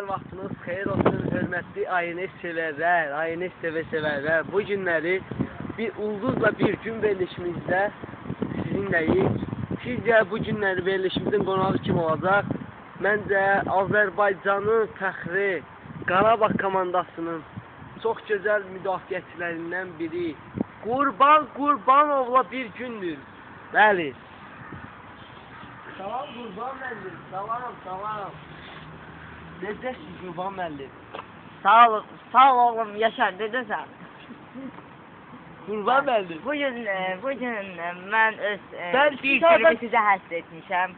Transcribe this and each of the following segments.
Vaxtınız xeyir olsun, hörmətli ANS sevərlər, ANS sevərlər. Bu günləri bir ulduzla bir gün verilişimizdə sizinləyik. Sizcə bu günləri verilişimizin qonağı kim olacaq? Məncə Azərbaycanın fəxri Qarabağ komandasının çox gözəl müdafiəçilərindən biri Qurban Qurbanovla bir gündür. Bəli. Salam Qurban müəllim, salam. Necəsiz Qurban müəllim? Sağ ol oğlum, yaşar, necəsən? Qurban müəllim. Bugün mən öz bir günümü sizə həsr etmişəm.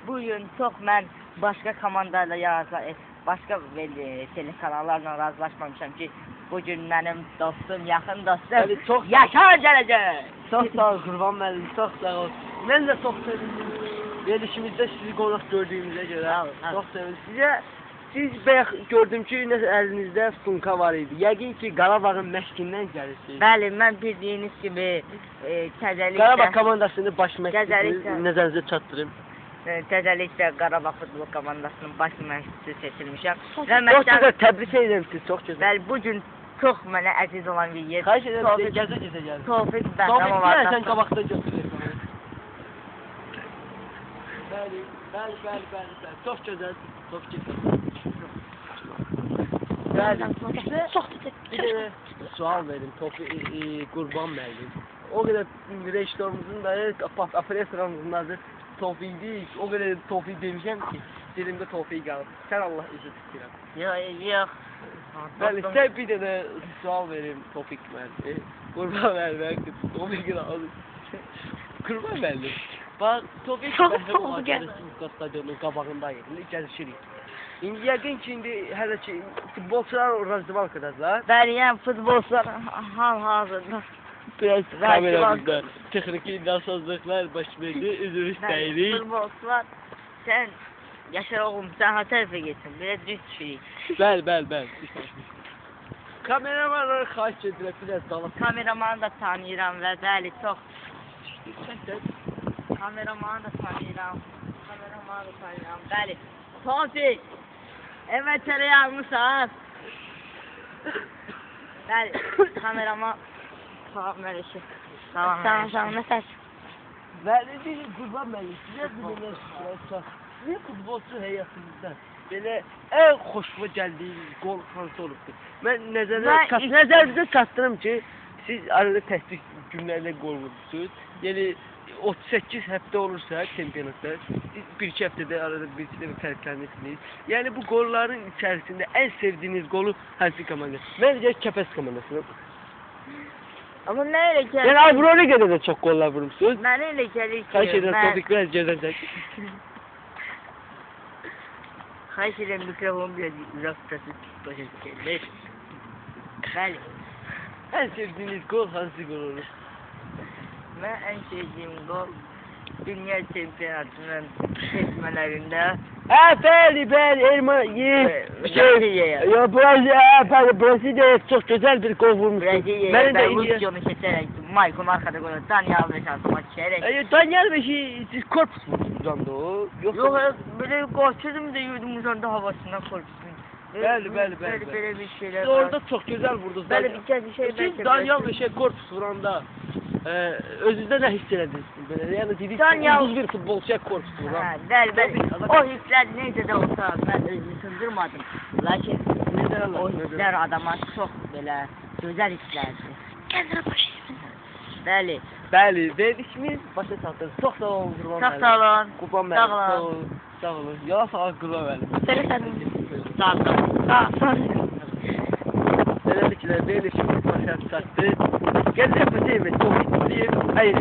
Bugün çox mən başqa komandayla başqa telekanallarla razılaşmamışam ki, bugün mənim dostum, yaxın dostum Yaşar gələcək. Çox sağ ol Qurban müəllim, çox sağ ol. Mən də çox sevindim. Verilişimizdə sizi qonaq gördüyümüzə görə. Çox sevindim. Siz bayaq gördüm ki, əlinizdə funka var idi. Yəqin ki, Qarabağın məşqindən gəlirsiniz. Bəli, mən bildiyiniz kimi təzəliklə... Qarabağ komandasının baş məşqçisi nəzərinizə çatdırım. Təzəliklə Qarabağ futbol komandasının baş məşqçisi seçilmişəm. Çox gözəl, təbrik edirəm siz, çox gözəl. Bəli, bugün çox mənə əziz olan bir yer. Xahiş edirəm, gəzə-gəzə gəlin. Tofiq Bəhrəmov var. Sən qabaqda götürürsən. Bəli. Çox gözəl, çox gözəl. Bəli, bir də sual verin, Qurban müəllim. O qədər rejissorumuzun da, operatörümüzün adı Tofiqdik. O qədər Tofiq demişəm ki, dilimdə Tofiq qalıb. Sən Allah üzü tuturam. Yox. Bəli, sən bir də sual verin Tofiq müəllim. Qurban müəllim, Tofiqin adı. Qurban müəllim. Bax, Tofiq Bəhrəmov stadionun qabağındayıq, gəzişirik. İndi yəqin ki, hələ ki, futbolçular razıvalkadadırlar. Bəli, yəni futbolçular hal-hazırda. Biraz kameramızda texniki nasazlıqlar baş verdi, üzr istəyirik. Futbolçular, sən, Yaşar oğlum, sən ha tərəfə getsin, belə düz düşürük. Bəli. Kameramanları xahiş edirəm, biraz dalıb. Kameramanı da tanıyıram və bəli, çox. Kameramanı da tanıyıram, bəli. Tofiq, evet səni almışam. Bəli, kameraman. Salam Məlişi. Salam, nəsəs? Bəli, Qurban müəllim, sizə bir belə soruşaq. Sizin futbolçu həyatınızda belə ən xoşuma gəldiyiniz qol hansı olubdur? Mən nəzərinizə çatdırım ki, siz arada təsdiq günlərlə qol vurursunuz. Yəni 38 həftə olursa çempionatda, 1-2 həftədə arada bir-iki dəfə fərqlənirsiniz. Yəni bu qolların içərisində ən sevdiyiniz qolu hansı komanda? Məncə Kəpəz komandasıdır. Amma nə elə gəlir? Yəni Avroliqada da çox qollar vurmuşsunuz. Mənə elə gəlir ki, Xahiş edirəm, Tofiq biraz gözəlcək. Xahiş edirəm, mikrofonu biraz uzaq tutasın, başa düşürlər. Bəli. Ən sevdiyiniz qol hansı qol olur? Mən ən sevdiyim qol dünya çempionatının seçmələrində. Bəli, Brasiliyaya çox gözəl bir qol vurmuşsunuz. Brasiliyaya Rusyonu keçərək, Maykon arxada qoyur, Daniel Beş altıma keçərək. Daniel Beş'i siz korpus vurmuşsunuz o? Yox, belə qaçırdım da yurdum uzanda havasından korpusun. Bəli. Belə bir şeylər var. Orada çox gözəl vurdunuz. Bəli, bir şey siz Daniel Beş'e korpus vuranda özünüzdə nə hiss edərsiniz belə? Yəni dedik ki, bir futbolçuya korpus vuran. Bəli. O hisslər necə də olsa, mən özümü sındırmadım. Lakin o hisslər adama çox belə gözəl hisslərdir. Kəndrə başlayın. Bəli, verilişimiz başa çatır. Çox sağ olun Qurban müəllim. Çox sağ olun. Qurban müəllim, sağ olun. Yola sağ ol Qurban müəllim. Sağ olun. Beləliklə verilişimiz başa çatdı. Gəl təpəsi evet, çok mutluyum. Hayır.